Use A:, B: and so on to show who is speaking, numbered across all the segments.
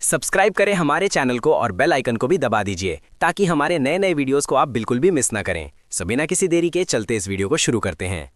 A: Subscribe करें हमारे channel को और बेल आइकन को भी दबा दीजिए ताकि हमारे नए नए वीडियोस को आप बिल्कुल भी मिस ना करें। सो बिना किसी देरी के चलते इस वीडियो को शुरू करते हैं।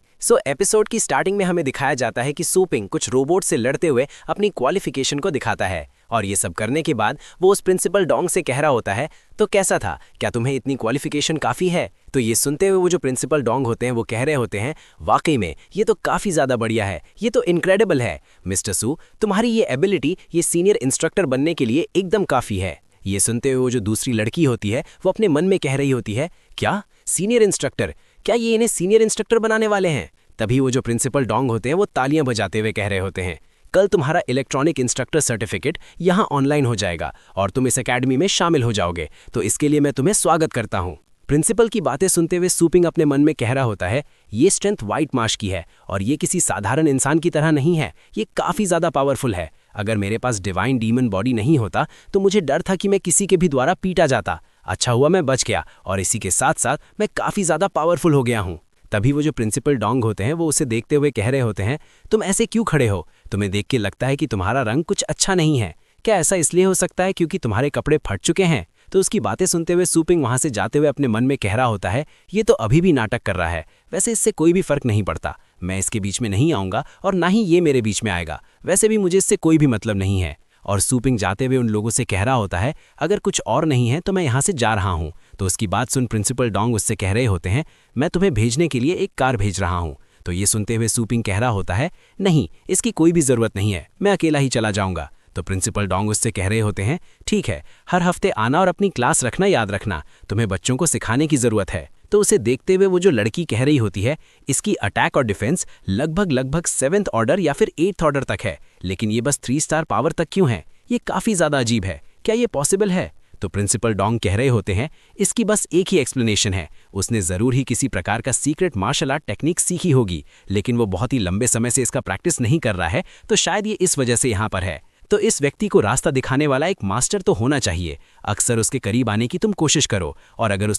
A: एपिसोड की स्टार्टिंग में हमें दिखाया जाता है कि सू पिंग कुछ रोबोट से लड़ते हुए अपनी क्वालिफिकेशन को दिखाता है और ये सब करने के बाद वो उस प्रिंसिपल डोंग से कह रहा होता है, तो कैसा था, क्या तुम्हें इतनी क्वालिफिकेशन काफ़ी है? तो ये सुनते हुए वो जो प्रिंसिपल डोंग होते हैं वो कह रहे होते हैं, वाकई में ये तो काफ़ी ज़्यादा बढ़िया है, ये तो इनक्रेडिबल है मिस्टर सू, तुम्हारी ये एबिलिटी ये सीनियर इंस्ट्रक्टर बनने के लिए एकदम काफ़ी है। ये सुनते हुए वो जो दूसरी लड़की होती है वो अपने मन में कह रही होती है, क्या सीनियर इंस्ट्रक्टर, क्या ये इन्हें सीनियर इंस्ट्रक्टर बनाने वाले हैं? तभी वो जो प्रिंसिपल डोंग होते हैं वो तालियां बजाते हुए कह रहे होते हैं, कल तुम्हारा इलेक्ट्रॉनिक इंस्ट्रक्टर सर्टिफिकेट यहाँ ऑनलाइन हो जाएगा और तुम इस एकेडमी में शामिल हो जाओगे, तो इसके लिए मैं तुम्हें स्वागत करता हूँ। प्रिंसिपल की बातें सुनते हुए सू पिंग अपने मन में कह रहा होता है, ये स्ट्रेंथ व्हाइट मार्श की है और ये किसी साधारण इंसान की तरह नहीं है, ये काफ़ी ज़्यादा पावरफुल है। अगर मेरे पास डिवाइन डीमन बॉडी नहीं होता तो मुझे डर था कि मैं किसी के भी द्वारा पीटा जाता। अच्छा हुआ मैं बच गया और इसी के साथ साथ मैं काफ़ी ज़्यादा पावरफुल हो गया हूँ। तभी वो जो प्रिंसिपल डोंग होते हैं वो उसे देखते हुए कह रहे होते हैं, तुम ऐसे क्यों खड़े हो? तुम्हें देख के लगता है कि तुम्हारा रंग कुछ अच्छा नहीं है। क्या ऐसा इसलिए हो सकता है क्योंकि तुम्हारे कपड़े फट चुके हैं? तो उसकी बातें सुनते हुए सू पिंग वहाँ से जाते हुए अपने मन में कह रहा होता है, ये तो अभी भी नाटक कर रहा है, वैसे इससे कोई भी फर्क नहीं पड़ता, मैं इसके बीच में नहीं आऊँगा और ना ही ये मेरे बीच में आएगा, वैसे भी मुझे इससे कोई भी मतलब नहीं है। और सू पिंग जाते हुए उन लोगों से कह रहा होता है, अगर कुछ और नहीं है तो मैं यहाँ से जा रहा हूँ। तो उसकी बात सुन प्रिंसिपल डोंग उससे कह रहे होते हैं, मैं तुम्हें भेजने के लिए एक कार भेज रहा हूँ। तो ये सुनते हुए सू पिंग कह रहा होता है, नहीं, इसकी कोई भी ज़रूरत नहीं है, मैं अकेला ही चला जाऊँगा। तो प्रिंसिपल डोंग उससे कह रहे होते हैं, ठीक है, हर हफ्ते आना और अपनी क्लास रखना याद रखना, तुम्हें बच्चों को सिखाने की ज़रूरत है। तो उसे देखते हुए वो जो लड़की कह रही होती है, इसकी अटैक और डिफेंस लगभग 7th ऑर्डर या फिर 8th ऑर्डर तक है, लेकिन ये बस 3 स्टार पावर तक क्यों है? ये काफ़ी ज़्यादा अजीब है, क्या ये पॉसिबल है? तो प्रिंसिपल डोंग कह रहे होते हैं, इसकी बस एक ही एक्सप्लेनेशन है, उसने ज़रूर ही किसी प्रकार का सीक्रेट मार्शल आर्ट टेक्निक सीखी होगी, लेकिन वो बहुत ही लंबे समय से इसका प्रैक्टिस नहीं कर रहा है, तो शायद ये इस वजह से यहाँ पर है। तो इस व्यक्ति को रास्ता दिखाने वाला एक मास्टर तो होना चाहिए, अक्सर उसके करीब आने की तुम कोशिश करो और अगर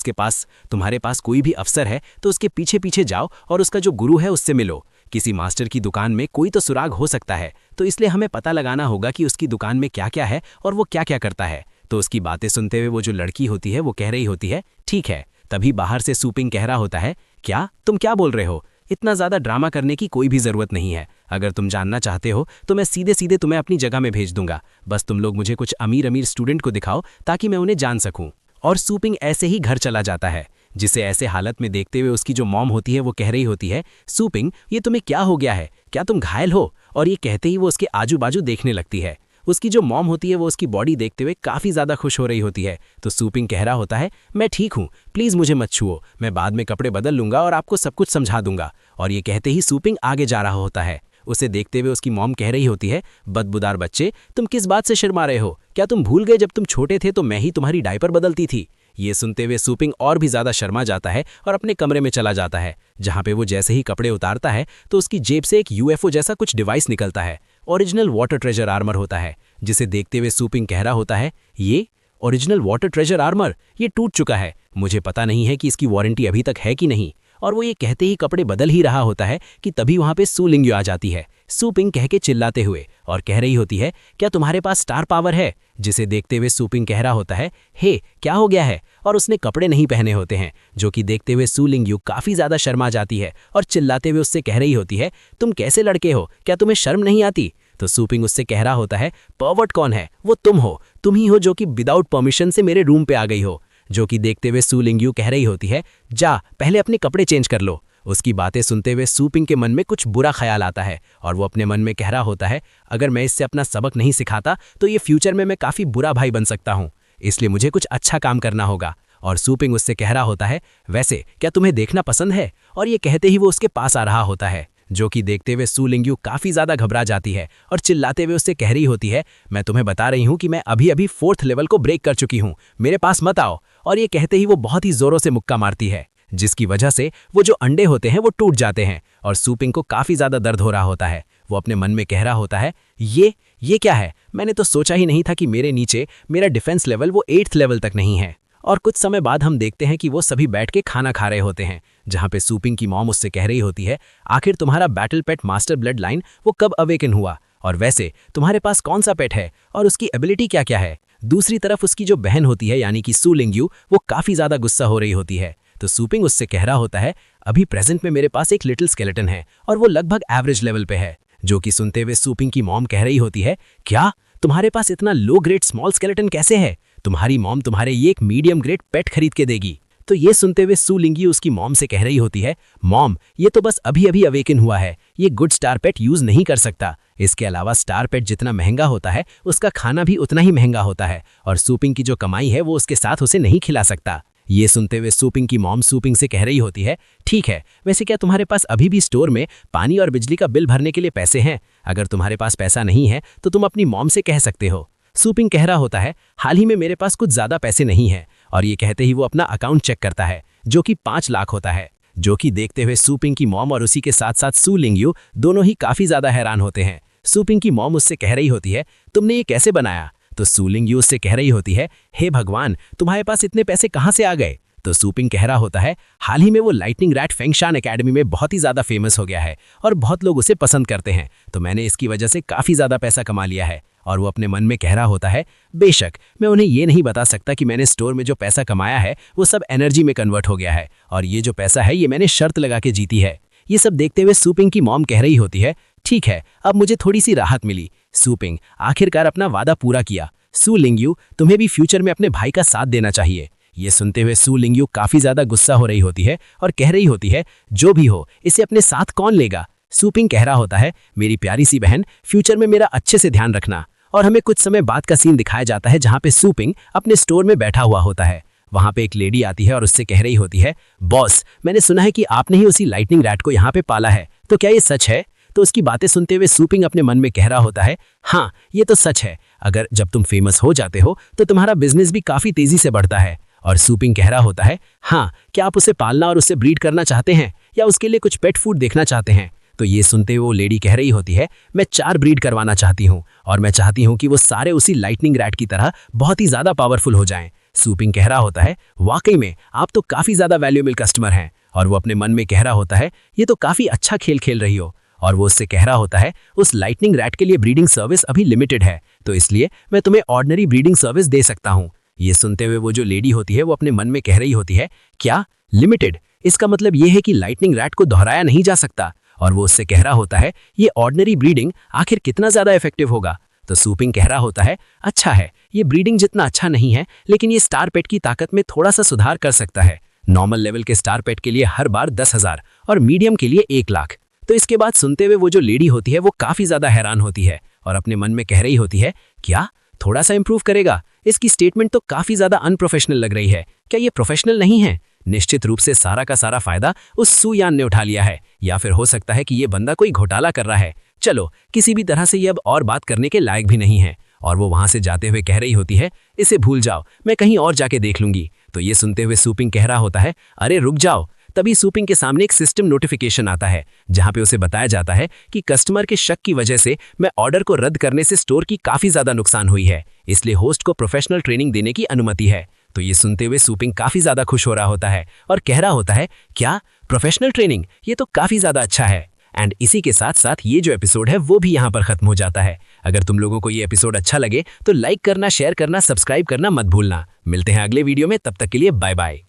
A: तुम्हारे पास कोई भी अफसर है तो उसके पीछे पीछे जाओ और उसका जो गुरु है उससे मिलो। किसी मास्टर की दुकान में कोई तो सुराग हो सकता है, तो इसलिए हमें पता लगाना होगा कि उसकी दुकान में क्या क्या है और वो क्या क्या करता है। तो उसकी बातें सुनते हुए वो जो लड़की होती है वो कह रही होती है, ठीक है। तभी बाहर से सू पिंग कह रहा होता है, क्या तुम क्या बोल रहे हो? इतना ज़्यादा ड्रामा करने की कोई भी ज़रूरत नहीं है, अगर तुम जानना चाहते हो तो मैं सीधे सीधे तुम्हें अपनी जगह में भेज दूंगा, बस तुम लोग मुझे कुछ अमीर स्टूडेंट को दिखाओ ताकि मैं उन्हें जान सकूं। और सू पिंग ऐसे ही घर चला जाता है, जिसे ऐसे हालत में देखते हुए उसकी जो मॉम होती है वो कह रही होती है, सू पिंग ये तुम्हें क्या हो गया है, क्या तुम घायल हो? और ये कहते ही वो उसके आजू बाजू देखने लगती है। उसकी जो मॉम होती है वो उसकी बॉडी देखते हुए काफ़ी ज़्यादा खुश हो रही होती है। तो सू पिंग कह रहा होता है, मैं ठीक हूँ, प्लीज़ मुझे मत छुओ, मैं बाद में कपड़े बदल लूँगा और आपको सब कुछ समझा दूंगा। और ये कहते ही सू पिंग आगे जा रहा होता है। उसे देखते हुए उसकी मॉम कह रही होती है, बदबूदार बच्चे, तुम किस बात से शर्मा रहे हो? क्या तुम भूल गए जब तुम छोटे थे तो मैं ही तुम्हारी डायपर बदलती थी? ये सुनते हुए सू पिंग और भी ज़्यादा शर्मा जाता है और अपने कमरे में चला जाता है, जहाँ पे वो जैसे ही कपड़े उतारता है तो उसकी जेब से एक यूएफओ जैसा कुछ डिवाइस निकलता है। ओरिजिनल वाटर ट्रेजर आर्मर होता है, जिसे देखते हुए सू पिंग कह रहा होता है, ये ओरिजिनल वाटर ट्रेजर आर्मर ये टूट चुका है, मुझे पता नहीं है कि इसकी वारंटी अभी तक है कि नहीं। और वो ये कहते ही कपड़े बदल ही रहा होता है कि तभी वहाँ पे सू लिंग्यू आ जाती है, सू पिंग कह के चिल्लाते हुए, और कह रही होती है, क्या तुम्हारे पास स्टार पावर है? जिसे देखते हुए सू पिंग कह रहा होता है, हे क्या हो गया है? और उसने कपड़े नहीं पहने होते हैं, जो कि देखते हुए सू लिंग्यू काफ़ी ज़्यादा शर्मा जाती है और चिल्लाते हुए उससे कह रही होती है, तुम कैसे लड़के हो, क्या तुम्हें शर्म नहीं आती? तो सू पिंग उससे कह रहा होता है, पर्वर्ट कौन है? वो तुम हो, तुम ही हो जो कि विदाउट परमिशन से मेरे रूम पे आ गई हो। जो कि देखते हुए सू लिंग्यू कह रही होती है, जा पहले अपने कपड़े चेंज कर लो। उसकी बातें सुनते हुए सू पिंग के मन में कुछ बुरा ख्याल आता है और वो अपने मन में कह रहा होता है, अगर मैं इससे अपना सबक नहीं सिखाता तो ये फ्यूचर में मैं काफ़ी बुरा भाई बन सकता हूँ, इसलिए मुझे कुछ अच्छा काम करना होगा। और सू पिंग उससे कह रहा होता है, वैसे क्या तुम्हें देखना पसंद है? और ये कहते ही वो उसके पास आ रहा होता है, जो कि देखते हुए सू लिंग्यू काफ़ी ज़्यादा घबरा जाती है और चिल्लाते हुए उससे कह रही होती है, मैं तुम्हें बता रही हूँ कि मैं अभी 4th लेवल को ब्रेक कर चुकी हूँ, मेरे पास मत आओ। और ये कहते ही वो बहुत ही ज़ोरों से मुक्का मारती है, जिसकी वजह से वो जो अंडे होते हैं वो टूट जाते हैं और सू पिंग को काफ़ी ज़्यादा दर्द हो रहा होता है। वो अपने मन में कह रहा होता है, ये क्या है? मैंने तो सोचा ही नहीं था कि मेरे नीचे मेरा डिफेंस लेवल वो 8th लेवल तक नहीं है। और कुछ समय बाद हम देखते हैं कि वो सभी बैठ के खाना खा रहे होते हैं, जहाँ पे सू पिंग की मॉम उससे कह रही होती है, आखिर तुम्हारा बैटल पेट मास्टर ब्लड लाइन वो कब अवेकन हुआ? और वैसे तुम्हारे पास कौन सा पेट है और उसकी एबिलिटी क्या क्या है। दूसरी तरफ उसकी जो बहन होती है यानी कि सू लिंगयू, वो काफी ज्यादा गुस्सा हो रही होती है। तो सूपिंग उससे कह रहा होता है अभी प्रेजेंट में मेरे पास एक लिटिल स्केलेटन है और वो लगभग एवरेज लेवल पे है। जो कि सुनते हुए सूपिंग की मॉम कह रही होती है क्या तुम्हारे पास इतना लो ग्रेड स्मॉल स्केलेटन कैसे है, तुम्हारी मॉम तुम्हारे ये एक मीडियम ग्रेड पेट खरीद के देगी। तो ये सुनते हुए सू लिंगयू उसकी मॉम से कह रही होती है मॉम ये तो बस अभी अभी अवेकन हुआ है, ये गुड स्टार पेट यूज नहीं कर सकता। इसके अलावा स्टार पेट जितना महंगा होता है उसका खाना भी उतना ही महंगा होता है और सूपिंग की जो कमाई है वो उसके साथ उसे नहीं खिला सकता। ये सुनते हुए सूपिंग की मॉम सूपिंग से कह रही होती है ठीक है, वैसे क्या तुम्हारे पास अभी भी स्टोर में पानी और बिजली का बिल भरने के लिए पैसे हैं? अगर तुम्हारे पास पैसा नहीं है तो तुम अपनी मॉम से कह सकते हो। सूपिंग कह रहा होता है हाल ही में मेरे पास कुछ ज्यादा पैसे नहीं है, और ये कहते ही वो अपना अकाउंट चेक करता है जो कि 5 लाख होता है। जो कि देखते हुए सूपिंग की मॉम और उसी के साथ साथ सू लिंगयू दोनों ही काफी ज्यादा हैरान होते हैं। सूपिंग की मॉम उससे कह रही होती है तुमने ये कैसे बनाया? तो सू लिंगयू उससे कह रही होती है हे भगवान तुम्हारे पास इतने पैसे कहाँ से आ गए? तो सूपिंग कह रहा होता है हाल ही में वो लाइटनिंग रैट फेंगशान एकेडमी में बहुत ही ज्यादा फेमस हो गया है और बहुत लोग उसे पसंद करते हैं, तो मैंने इसकी वजह से काफी ज्यादा पैसा कमा लिया है। और वो अपने मन में कह रहा होता है बेशक मैं उन्हें ये नहीं बता सकता कि मैंने स्टोर में जो पैसा कमाया है वो सब एनर्जी में कन्वर्ट हो गया है, और ये जो पैसा है ये मैंने शर्त लगा के जीती है। ये सब देखते हुए सूपिंग की मॉम कह रही होती है ठीक है, अब मुझे थोड़ी सी राहत मिली। सूपिंग आखिरकार अपना वादा पूरा किया। सू लिंगयू तुम्हें भी फ्यूचर में अपने भाई का साथ देना चाहिए। ये सुनते हुए सू लिंगयू काफी ज्यादा गुस्सा हो रही होती है और कह रही होती है जो भी हो इसे अपने साथ कौन लेगा? सूपिंग कह रहा होता है मेरी प्यारी सी बहन फ्यूचर में मेरा अच्छे से ध्यान रखना। और हमें कुछ समय बाद का सीन दिखाया जाता है जहाँ पे सूपिंग अपने स्टोर में बैठा हुआ होता है। वहाँ पे एक लेडी आती है और उससे कह रही होती है बॉस मैंने सुना है कि आपने ही उसी लाइटनिंग रैट को यहाँ पे पाला है, तो क्या ये सच है? तो उसकी बातें सुनते हुए सूपिंग अपने मन में कह रहा होता है हाँ ये तो सच है, अगर जब तुम फेमस हो जाते हो तो तुम्हारा बिजनेस भी काफी तेजी से बढ़ता है। और सूपिंग कह रहा होता है हाँ क्या आप उसे पालना और उससे ब्रीड करना चाहते हैं या उसके लिए कुछ पेट फूड देखना चाहते हैं? तो ये सुनते हुए वो लेडी कह रही होती है मैं 4 ब्रीड करवाना चाहती हूँ और मैं चाहती हूँ कि वो सारे उसी लाइटनिंग रैट की तरह बहुत ही ज्यादा पावरफुल हो जाएं। सूपिंग कह रहा होता है वाकई में आप तो काफी ज्यादा वैल्यूएबल कस्टमर हैं। और वो अपने मन में कह रहा होता है ये तो काफी अच्छा खेल खेल रही हो। और वो उससे कह रहा होता है उस लाइटनिंग रैट के लिए ब्रीडिंग सर्विस अभी लिमिटेड है, तो इसलिए मैं तुम्हें ऑर्डिनरी ब्रीडिंग सर्विस दे सकता हूँ। ये सुनते हुए वो जो लेडी होती है वो अपने मन में कह रही होती है क्या लिमिटेड? इसका मतलब ये है कि लाइटनिंग रैट को दोहराया नहीं जा सकता। और वो उससे कह रहा होता है ये ऑर्डिनरी ब्रीडिंग आखिर कितना ज्यादा इफेक्टिव होगा? तो सूपिंग कह रहा होता है अच्छा है, ये ब्रीडिंग जितना अच्छा नहीं है लेकिन ये स्टार पेट की ताकत में थोड़ा सा सुधार कर सकता है। नॉर्मल लेवल के स्टार पेट के लिए हर बार 10,000 और मीडियम के लिए 1 लाख। तो इसके बाद सुनते हुए वो जो लेडी होती है वो काफी ज्यादा हैरान होती है और अपने मन में कह रही होती है क्या थोड़ा सा इंप्रूव करेगा? इसकी स्टेटमेंट तो काफी ज्यादा अनप्रोफेशनल लग रही है, क्या ये प्रोफेशनल नहीं है? निश्चित रूप से सारा का सारा फायदा उस सू यान ने उठा लिया है, या फिर हो सकता है कि ये बंदा कोई घोटाला कर रहा है। चलो किसी भी तरह से ये अब और बात करने के लायक भी नहीं है। और वो वहां से जाते हुए कह रही होती है इसे भूल जाओ, मैं कहीं और जाके देख लूंगी। तो ये सुनते हुए सूपिंग कह रहा होता है अरे रुक जाओ। तभी सूपिंग के सामने एक सिस्टम नोटिफिकेशन आता है जहां पे उसे बताया जाता है कि कस्टमर के शक की वजह से मैं ऑर्डर को रद्द करने से स्टोर की काफी ज्यादा नुकसान हुई है, इसलिए होस्ट को प्रोफेशनल ट्रेनिंग देने की अनुमति है। तो ये सुनते हुए सूपिंग काफी ज्यादा खुश हो रहा होता है और कह रहा होता है क्या प्रोफेशनल ट्रेनिंग, ये तो काफी ज्यादा अच्छा है। एंड इसी के साथ साथ ये जो एपिसोड है वो भी यहाँ पर खत्म हो जाता है। अगर तुम लोगों को ये एपिसोड अच्छा लगे तो लाइक करना, शेयर करना, सब्सक्राइब करना मत भूलना। मिलते हैं अगले वीडियो में, तब तक के लिए बाय बाय।